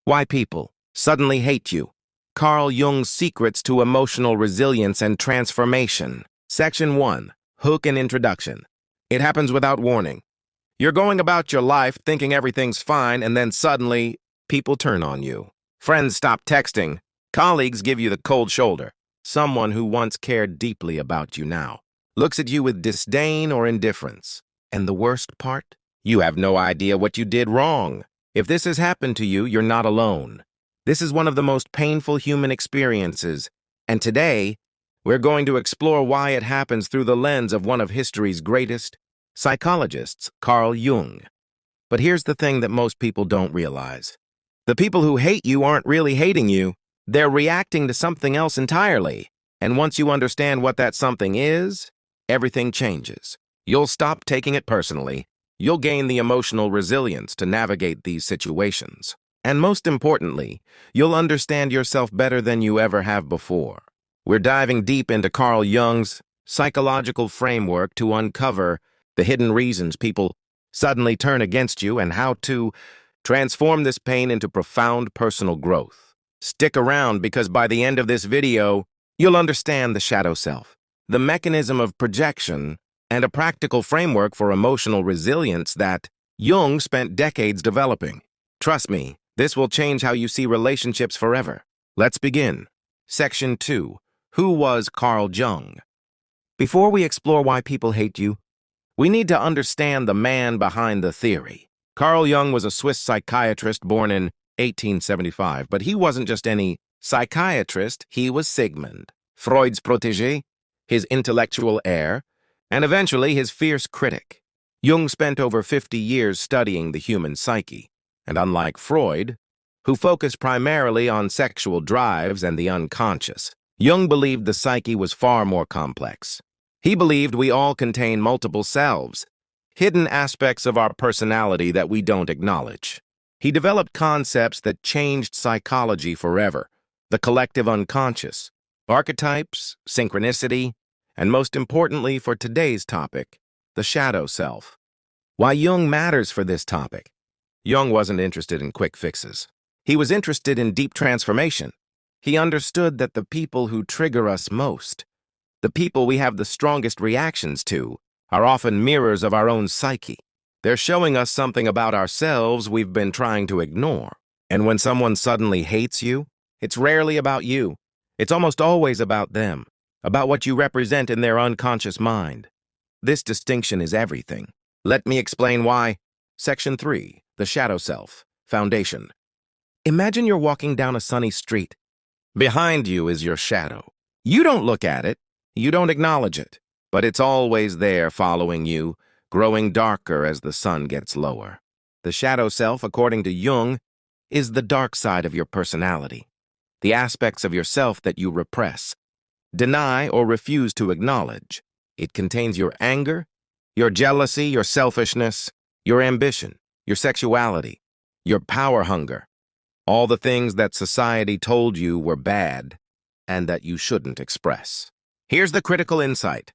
Why people suddenly hate you. Carl Jung's Secrets to Emotional Resilience and Transformation. Section 1. Hook and Introduction. It happens without warning. You're going about your life thinking everything's fine, and then suddenly, people turn on you. Friends stop texting. Colleagues give you the cold shoulder. Someone who once cared deeply about you now looks at you with disdain or indifference. And the worst part? You have no idea what you did wrong. If this has happened to you, you're not alone. This is one of the most painful human experiences, and today, we're going to explore why it happens through the lens of one of history's greatest psychologists, Carl Jung. But here's the thing that most people don't realize. The people who hate you aren't really hating you. They're reacting to something else entirely. And once you understand what that something is, everything changes. You'll stop taking it personally. You'll gain the emotional resilience to navigate these situations. And most importantly, you'll understand yourself better than you ever have before. We're diving deep into Carl Jung's psychological framework to uncover the hidden reasons people suddenly turn against you and how to transform this pain into profound personal growth. Stick around because by the end of this video, you'll understand the shadow self, the mechanism of projection, and a practical framework for emotional resilience that Jung spent decades developing. Trust me, this will change how you see relationships forever. Let's begin. Section 2. Who was Carl Jung? Before we explore why people hate you, we need to understand the man behind the theory. Carl Jung was a Swiss psychiatrist born in 1875, but he wasn't just any psychiatrist, he was Sigmund, Freud's protégé, his intellectual heir, and eventually his fierce critic. Jung spent over 50 years studying the human psyche, and unlike Freud, who focused primarily on sexual drives and the unconscious, Jung believed the psyche was far more complex. He believed we all contain multiple selves, hidden aspects of our personality that we don't acknowledge. He developed concepts that changed psychology forever: the collective unconscious, archetypes, synchronicity, and most importantly for today's topic, the shadow self. Why Jung matters for this topic? Jung wasn't interested in quick fixes. He was interested in deep transformation. He understood that the people who trigger us most, the people we have the strongest reactions to, are often mirrors of our own psyche. They're showing us something about ourselves we've been trying to ignore. And when someone suddenly hates you, it's rarely about you. It's almost always about them, about what you represent in their unconscious mind. This distinction is everything. Let me explain why. Section 3. The Shadow Self. Foundation. Imagine you're walking down a sunny street. Behind you is your shadow. You don't look at it. You don't acknowledge it. But it's always there following you, growing darker as the sun gets lower. The shadow self, according to Jung, is the dark side of your personality, the aspects of yourself that you repress, deny, or refuse to acknowledge. It contains your anger, your jealousy, your selfishness, your ambition, your sexuality, your power hunger, all the things that society told you were bad and that you shouldn't express. Here's the critical insight.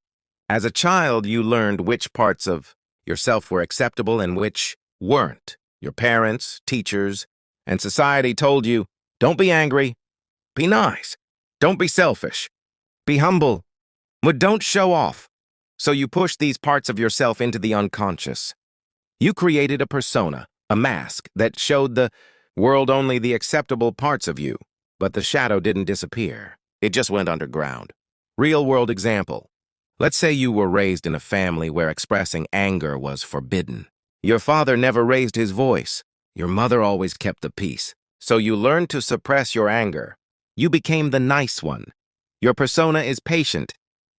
As a child, you learned which parts of yourself were acceptable and which weren't. Your parents, teachers, and society told you, don't be angry, be nice, don't be selfish, be humble, but don't show off. So you pushed these parts of yourself into the unconscious. You created a persona, a mask that showed the world only the acceptable parts of you, but the shadow didn't disappear. It just went underground. Real-world example. Let's say you were raised in a family where expressing anger was forbidden. Your father never raised his voice. Your mother always kept the peace. So you learned to suppress your anger. You became the nice one. Your persona is patient.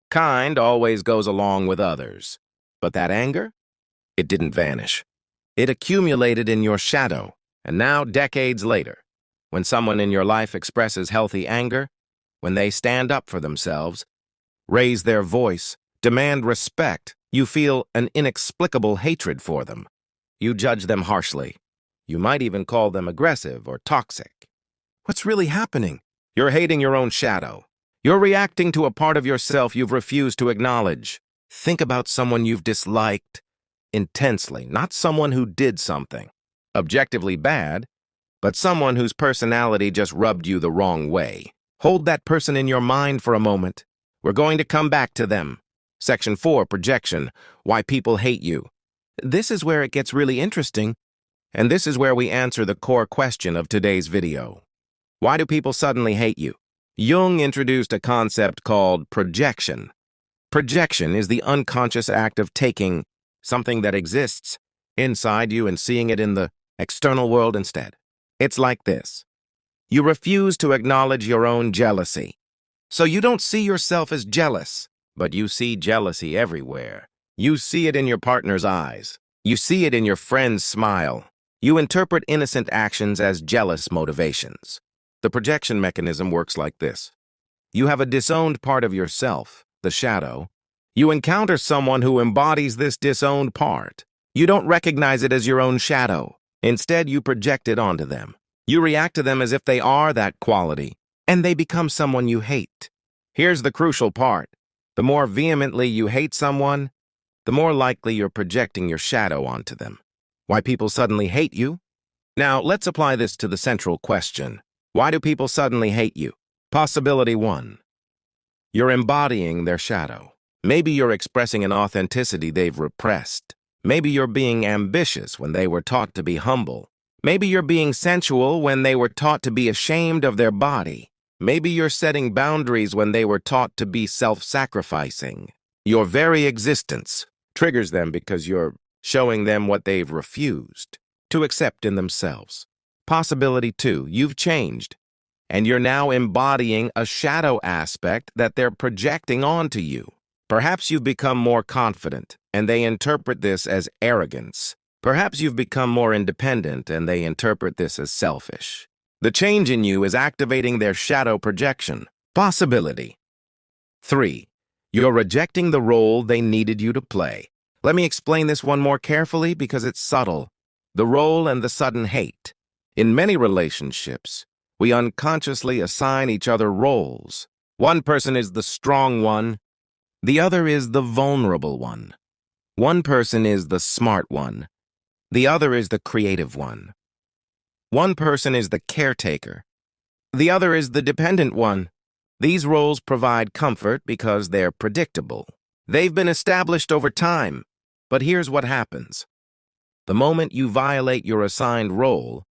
Kind always goes along with others. But that anger? It didn't vanish. It accumulated in your shadow. And now, decades later, when someone in your life expresses healthy anger, when they stand up for themselves, raise their voice, demand respect, you feel an inexplicable hatred for them. You judge them harshly. You might even call them aggressive or toxic. What's really happening? You're hating your own shadow. You're reacting to a part of yourself you've refused to acknowledge. Think about someone you've disliked intensely, not someone who did something objectively bad, but someone whose personality just rubbed you the wrong way. Hold that person in your mind for a moment. We're going to come back to them. Section 4, Projection, Why People Hate You. This is where it gets really interesting, and this is where we answer the core question of today's video. Why do people suddenly hate you? Jung introduced a concept called projection. Projection is the unconscious act of taking something that exists inside you and seeing it in the external world instead. It's like this. You refuse to acknowledge your own jealousy. So you don't see yourself as jealous, but you see jealousy everywhere. You see it in your partner's eyes. You see it in your friend's smile. You interpret innocent actions as jealous motivations. The projection mechanism works like this. You have a disowned part of yourself, the shadow. You encounter someone who embodies this disowned part. You don't recognize it as your own shadow. Instead, you project it onto them. You react to them as if they are that quality, and they become someone you hate. Here's the crucial part. The more vehemently you hate someone, the more likely you're projecting your shadow onto them. Why people suddenly hate you? Now, let's apply this to the central question. Why do people suddenly hate you? Possibility 1. You're embodying their shadow. Maybe you're expressing an authenticity they've repressed. Maybe you're being ambitious when they were taught to be humble. Maybe you're being sensual when they were taught to be ashamed of their body. Maybe you're setting boundaries when they were taught to be self-sacrificing. Your very existence triggers them because you're showing them what they've refused to accept in themselves. Possibility 2, you've changed, and you're now embodying a shadow aspect that they're projecting onto you. Perhaps you've become more confident, and they interpret this as arrogance. Perhaps you've become more independent, and they interpret this as selfish. The change in you is activating their shadow projection. Possibility 3, you're rejecting the role they needed you to play. Let me explain this one more carefully because it's subtle. The role and the sudden hate. In many relationships, we unconsciously assign each other roles. One person is the strong one, the other is the vulnerable one. One person is the smart one, the other is the creative one. One person is the caretaker, the other is the dependent one. These roles provide comfort because they're predictable. They've been established over time. But here's what happens. The moment you violate your assigned role,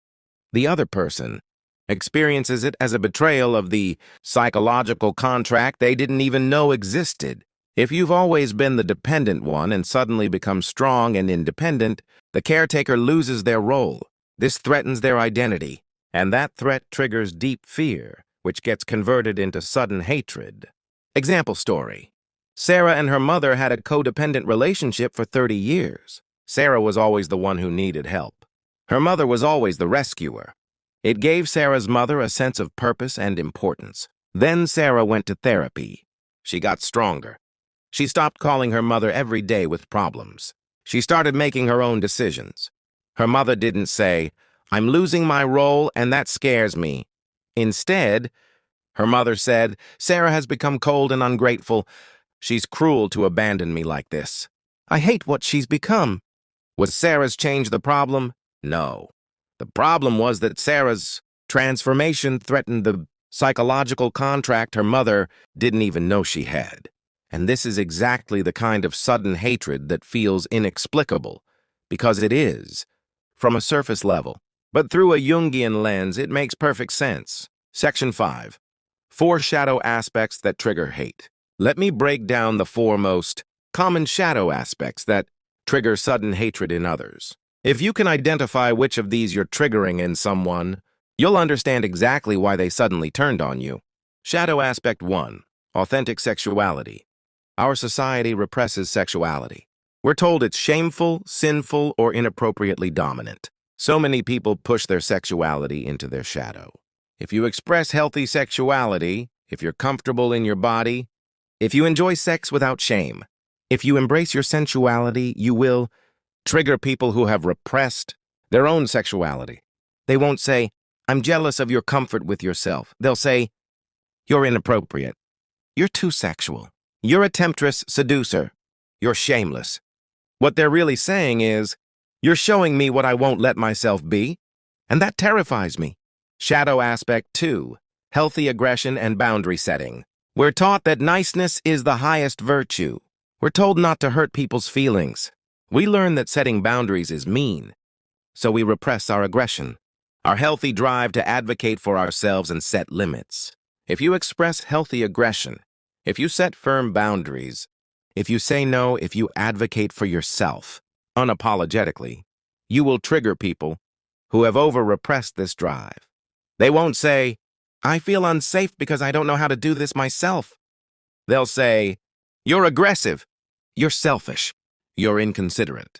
the other person experiences it as a betrayal of the psychological contract they didn't even know existed. If you've always been the dependent one and suddenly become strong and independent, the caretaker loses their role. This threatens their identity, and that threat triggers deep fear, which gets converted into sudden hatred. Example story. Sarah and her mother had a codependent relationship for 30 years. Sarah was always the one who needed help. Her mother was always the rescuer. It gave Sarah's mother a sense of purpose and importance. Then Sarah went to therapy. She got stronger. She stopped calling her mother every day with problems. She started making her own decisions. Her mother didn't say, "I'm losing my role and that scares me." Instead, her mother said, "Sarah has become cold and ungrateful. She's cruel to abandon me like this. I hate what she's become." Was Sarah's change the problem? No. The problem was that Sarah's transformation threatened the psychological contract her mother didn't even know she had. And this is exactly the kind of sudden hatred that feels inexplicable, because it is, from a surface level. But through a Jungian lens, it makes perfect sense. Section 5. 4 shadow aspects that trigger hate. Let me break down the 4 most common shadow aspects that trigger sudden hatred in others. If you can identify which of these you're triggering in someone, you'll understand exactly why they suddenly turned on you. Shadow aspect 1. Authentic sexuality. Our society represses sexuality. We're told it's shameful, sinful, or inappropriately dominant. So many people push their sexuality into their shadow. If you express healthy sexuality, if you're comfortable in your body, if you enjoy sex without shame, if you embrace your sensuality, you will trigger people who have repressed their own sexuality. They won't say, "I'm jealous of your comfort with yourself." They'll say, "You're inappropriate. You're too sexual. You're a temptress seducer. You're shameless." What they're really saying is, "You're showing me what I won't let myself be, and that terrifies me. Shadow aspect 2, healthy aggression and boundary setting. We're taught that niceness is the highest virtue. We're told not to hurt people's feelings. We learn that setting boundaries is mean, so we repress our aggression, our healthy drive to advocate for ourselves and set limits. If you express healthy aggression, if you set firm boundaries, if you say no, if you advocate for yourself, unapologetically, you will trigger people who have over-repressed this drive. They won't say, "I feel unsafe because I don't know how to do this myself." They'll say, "You're aggressive. You're selfish. You're inconsiderate."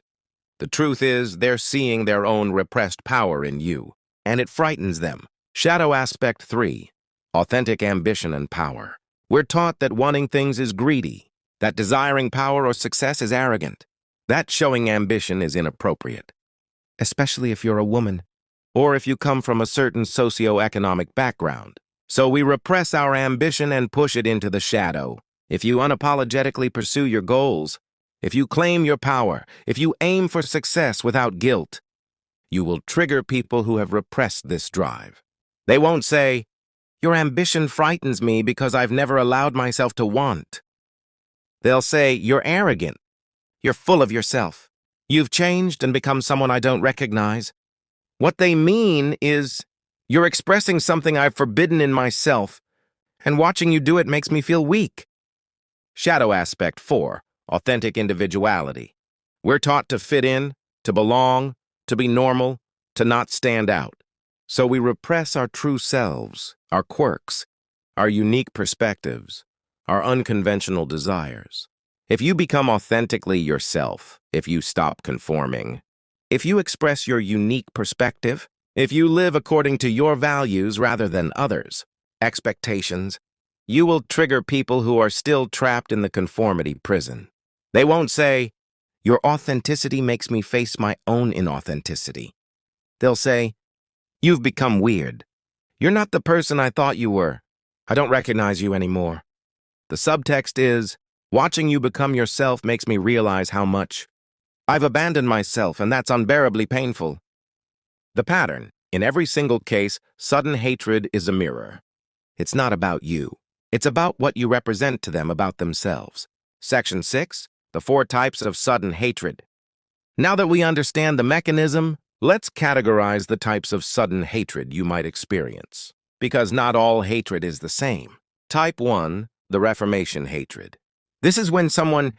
The truth is, they're seeing their own repressed power in you, and it frightens them. Shadow aspect 3, authentic ambition and power. We're taught that wanting things is greedy, that desiring power or success is arrogant, that showing ambition is inappropriate, especially if you're a woman, or if you come from a certain socio-economic background. So we repress our ambition and push it into the shadow. If you unapologetically pursue your goals, if you claim your power, if you aim for success without guilt, you will trigger people who have repressed this drive. They won't say, "Your ambition frightens me because I've never allowed myself to want." They'll say, "You're arrogant. You're full of yourself. You've changed and become someone I don't recognize." What they mean is, "You're expressing something I've forbidden in myself, and watching you do it makes me feel weak." Shadow aspect 4, authentic individuality. We're taught to fit in, to belong, to be normal, to not stand out. So we repress our true selves, our quirks, our unique perspectives, our unconventional desires. If you become authentically yourself, if you stop conforming, if you express your unique perspective, if you live according to your values rather than others' expectations, you will trigger people who are still trapped in the conformity prison. They won't say, "Your authenticity makes me face my own inauthenticity." They'll say, "You've become weird. You're not the person I thought you were. I don't recognize you anymore." The subtext is, "Watching you become yourself makes me realize how much I've abandoned myself, and that's unbearably painful." The pattern: in every single case, sudden hatred is a mirror. It's not about you. It's about what you represent to them about themselves. Section 6, the 4 types of sudden hatred. Now that we understand the mechanism, let's categorize the types of sudden hatred you might experience, because not all hatred is the same. Type 1, the Reformation hatred. This is when someone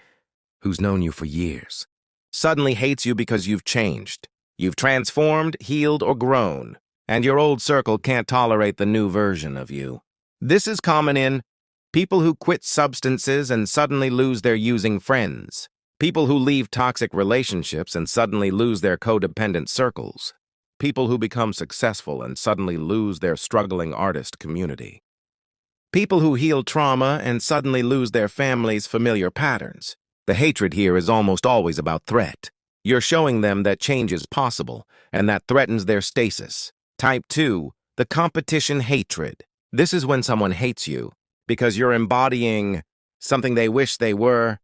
who's known you for years suddenly hates you because you've changed. You've transformed, healed, or grown, and your old circle can't tolerate the new version of you. This is common in people who quit substances and suddenly lose their using friends, people who leave toxic relationships and suddenly lose their codependent circles, people who become successful and suddenly lose their struggling artist community, people who heal trauma and suddenly lose their family's familiar patterns. The hatred here is almost always about threat. You're showing them that change is possible, and that threatens their stasis. Type 2, the competition hatred. This is when someone hates you because you're embodying something they wish they were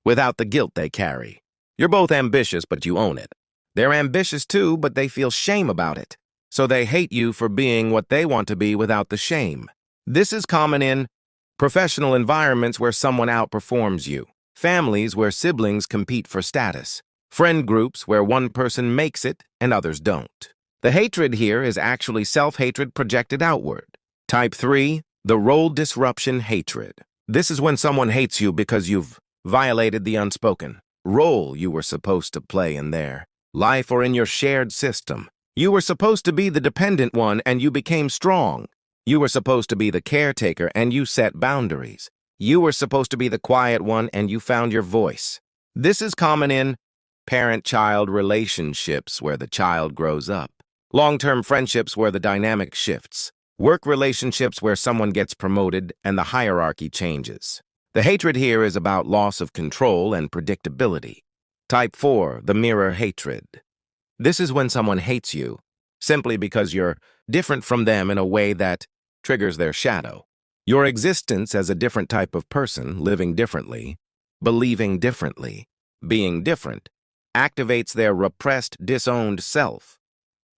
without the guilt they carry. You're both ambitious, but you own it. They're ambitious too, but they feel shame about it. So they hate you for being what they want to be without the shame. This is common in professional environments where someone outperforms you, families where siblings compete for status, friend groups where one person makes it and others don't. The hatred here is actually self-hatred projected outward. Type 3, the role disruption hatred. This is when someone hates you because you've violated the unspoken role you were supposed to play in their life or in your shared system. You were supposed to be the dependent one and you became strong. You were supposed to be the caretaker and you set boundaries. You were supposed to be the quiet one and you found your voice. This is common in parent-child relationships where the child grows up, long-term friendships where the dynamic shifts, work relationships where someone gets promoted and the hierarchy changes. The hatred here is about loss of control and predictability. Type 4, the mirror hatred. This is when someone hates you simply because you're different from them in a way that triggers their shadow. Your existence as a different type of person, living differently, believing differently, being different, activates their repressed, disowned self.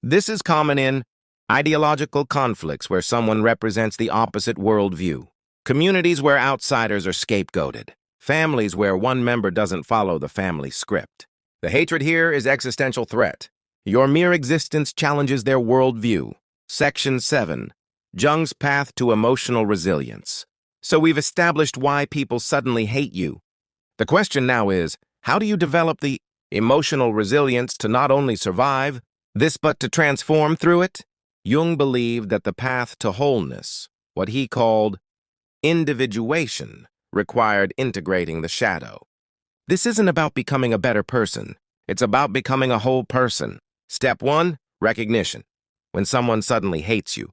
This is common in ideological conflicts where someone represents the opposite worldview, communities where outsiders are scapegoated, families where one member doesn't follow the family script. The hatred here is existential threat. Your mere existence challenges their worldview. Section 7. Jung's path to emotional resilience. So we've established why people suddenly hate you. The question now is, how do you develop the emotional resilience to not only survive this but to transform through it? Jung believed that the path to wholeness, what he called individuation, required integrating the shadow. This isn't about becoming a better person. It's about becoming a whole person. Step 1, recognition. When someone suddenly hates you,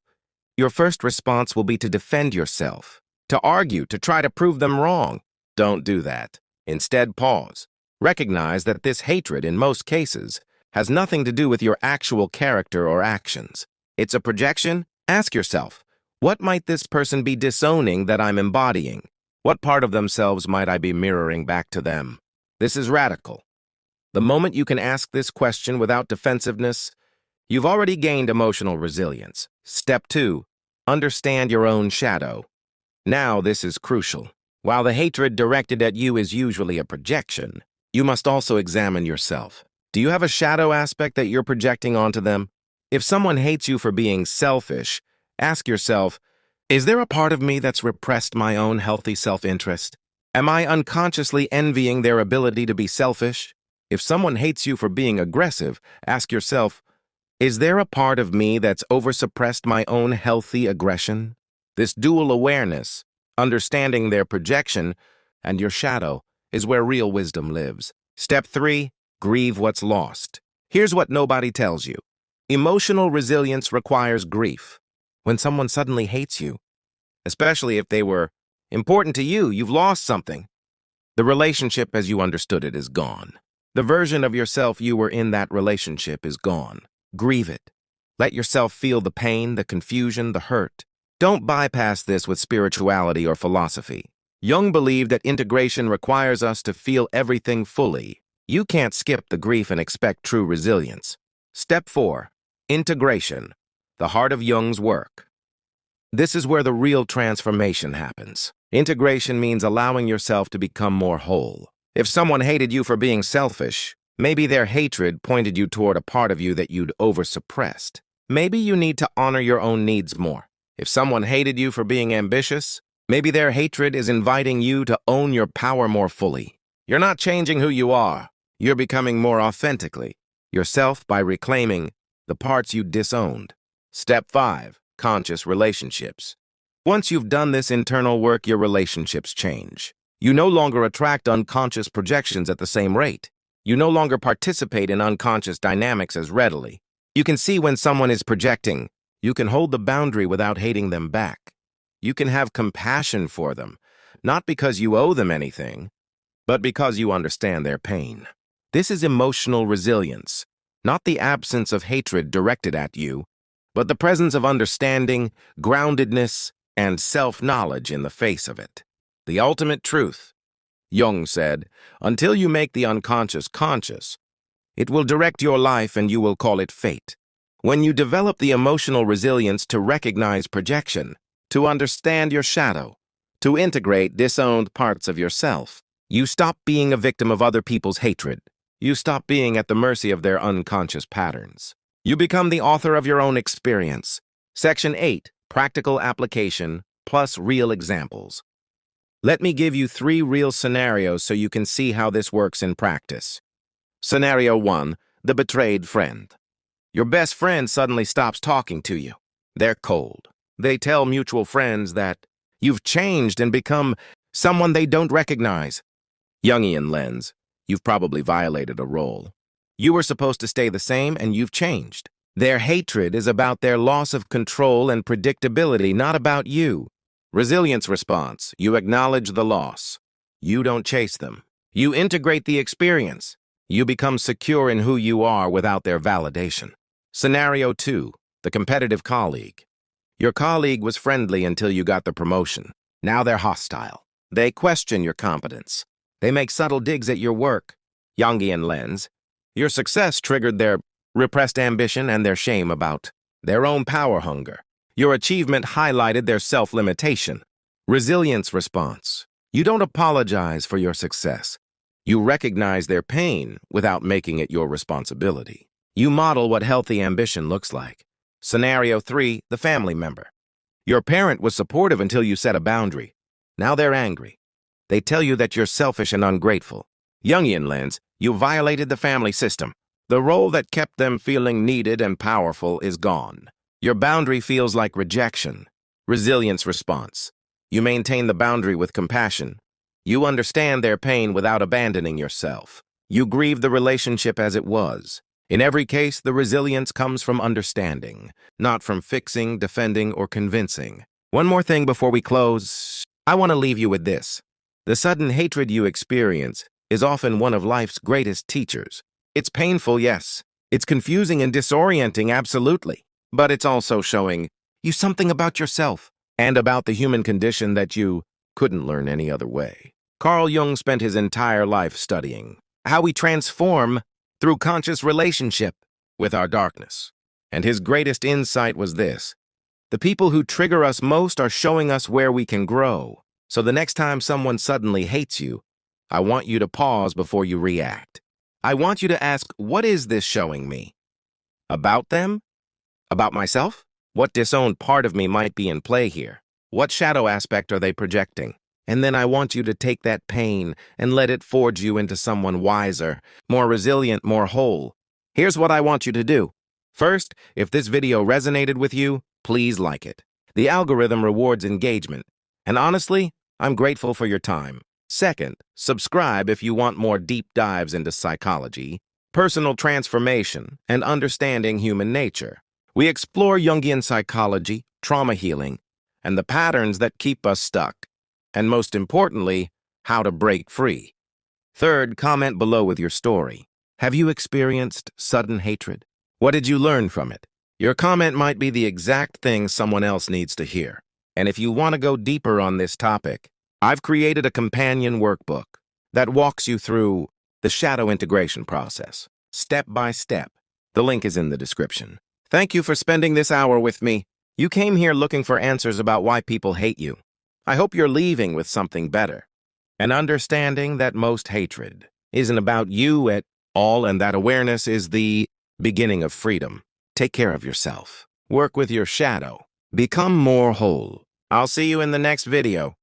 your first response will be to defend yourself, to argue, to try to prove them wrong. Don't do that. Instead, pause. Recognize that this hatred, in most cases, has nothing to do with your actual character or actions. It's a projection. Ask yourself, what might this person be disowning that I'm embodying? What part of themselves might I be mirroring back to them? This is radical. The moment you can ask this question without defensiveness, you've already gained emotional resilience. Step 2, understand your own shadow. Now this is crucial. While the hatred directed at you is usually a projection, you must also examine yourself. Do you have a shadow aspect that you're projecting onto them? If someone hates you for being selfish, ask yourself, is there a part of me that's repressed my own healthy self-interest? Am I unconsciously envying their ability to be selfish? If someone hates you for being aggressive, ask yourself, is there a part of me that's oversuppressed my own healthy aggression? This dual awareness, understanding their projection and your shadow, is where real wisdom lives. Step 3, grieve what's lost. Here's what nobody tells you. Emotional resilience requires grief. When someone suddenly hates you, especially if they were important to you, you've lost something. The relationship as you understood it is gone. The version of yourself you were in that relationship is gone. Grieve it. Let yourself feel the pain, the confusion, the hurt. Don't bypass this with spirituality or philosophy. Jung believed that integration requires us to feel everything fully. You can't skip the grief and expect true resilience. Step 4. Integration. The heart of Jung's work. This is where the real transformation happens. Integration means allowing yourself to become more whole. If someone hated you for being selfish, maybe their hatred pointed you toward a part of you that you'd oversuppressed. Maybe you need to honor your own needs more. If someone hated you for being ambitious, maybe their hatred is inviting you to own your power more fully. You're not changing who you are. You're becoming more authentically yourself by reclaiming the parts you disowned. Step 5. Conscious relationships. Once you've done this internal work, your relationships change. You no longer attract unconscious projections at the same rate. You no longer participate in unconscious dynamics as readily. You can see when someone is projecting. You can hold the boundary without hating them back. You can have compassion for them, not because you owe them anything, but because you understand their pain. This is emotional resilience, not the absence of hatred directed at you, but the presence of understanding, groundedness, and self-knowledge in the face of it. The ultimate truth, Jung said, until you make the unconscious conscious, it will direct your life and you will call it fate. When you develop the emotional resilience to recognize projection, to understand your shadow, to integrate disowned parts of yourself, you stop being a victim of other people's hatred. You stop being at the mercy of their unconscious patterns. You become the author of your own experience. Section 8, Practical Application plus Real Examples. Let me give you 3 real scenarios so you can see how this works in practice. Scenario 1, the betrayed friend. Your best friend suddenly stops talking to you. They're cold. They tell mutual friends that you've changed and become someone they don't recognize. Jungian lens. You've probably violated a role. You were supposed to stay the same and you've changed. Their hatred is about their loss of control and predictability, not about you. Resilience response. You acknowledge the loss. You don't chase them. You integrate the experience. You become secure in who you are without their validation. Scenario 2, the competitive colleague. Your colleague was friendly until you got the promotion. Now they're hostile. They question your competence. They make subtle digs at your work. Jungian lens. Your success triggered their repressed ambition, and their shame about their own power hunger. Your achievement highlighted their self-limitation. Resilience response. You don't apologize for your success. You recognize their pain without making it your responsibility. You model what healthy ambition looks like. Scenario 3, the family member. Your parent was supportive until you set a boundary. Now they're angry. They tell you that you're selfish and ungrateful. Jungian lens, you violated the family system. The role that kept them feeling needed and powerful is gone. Your boundary feels like rejection. Resilience response. You maintain the boundary with compassion. You understand their pain without abandoning yourself. You grieve the relationship as it was. In every case, the resilience comes from understanding, not from fixing, defending, or convincing. One more thing before we close. I want to leave you with this. The sudden hatred you experience is often one of life's greatest teachers. It's painful, yes. It's confusing and disorienting, absolutely. But it's also showing you something about yourself and about the human condition that you couldn't learn any other way. Carl Jung spent his entire life studying how we transform through conscious relationship with our darkness. And his greatest insight was this: the people who trigger us most are showing us where we can grow. So the next time someone suddenly hates you, I want you to pause before you react. I want you to ask, what is this showing me? About them? About myself? What disowned part of me might be in play here? What shadow aspect are they projecting? And then I want you to take that pain and let it forge you into someone wiser, more resilient, more whole. Here's what I want you to do. First, if this video resonated with you, please like it. The algorithm rewards engagement. And honestly, I'm grateful for your time. Second, subscribe if you want more deep dives into psychology, personal transformation, and understanding human nature. We explore Jungian psychology, trauma healing, and the patterns that keep us stuck. And most importantly, how to break free. Third, comment below with your story. Have you experienced sudden hatred? What did you learn from it? Your comment might be the exact thing someone else needs to hear. And if you want to go deeper on this topic, I've created a companion workbook that walks you through the shadow integration process, step by step. The link is in the description. Thank you for spending this hour with me. You came here looking for answers about why people hate you. I hope you're leaving with something better. An understanding that most hatred isn't about you at all, and that awareness is the beginning of freedom. Take care of yourself. Work with your shadow. Become more whole. I'll see you in the next video.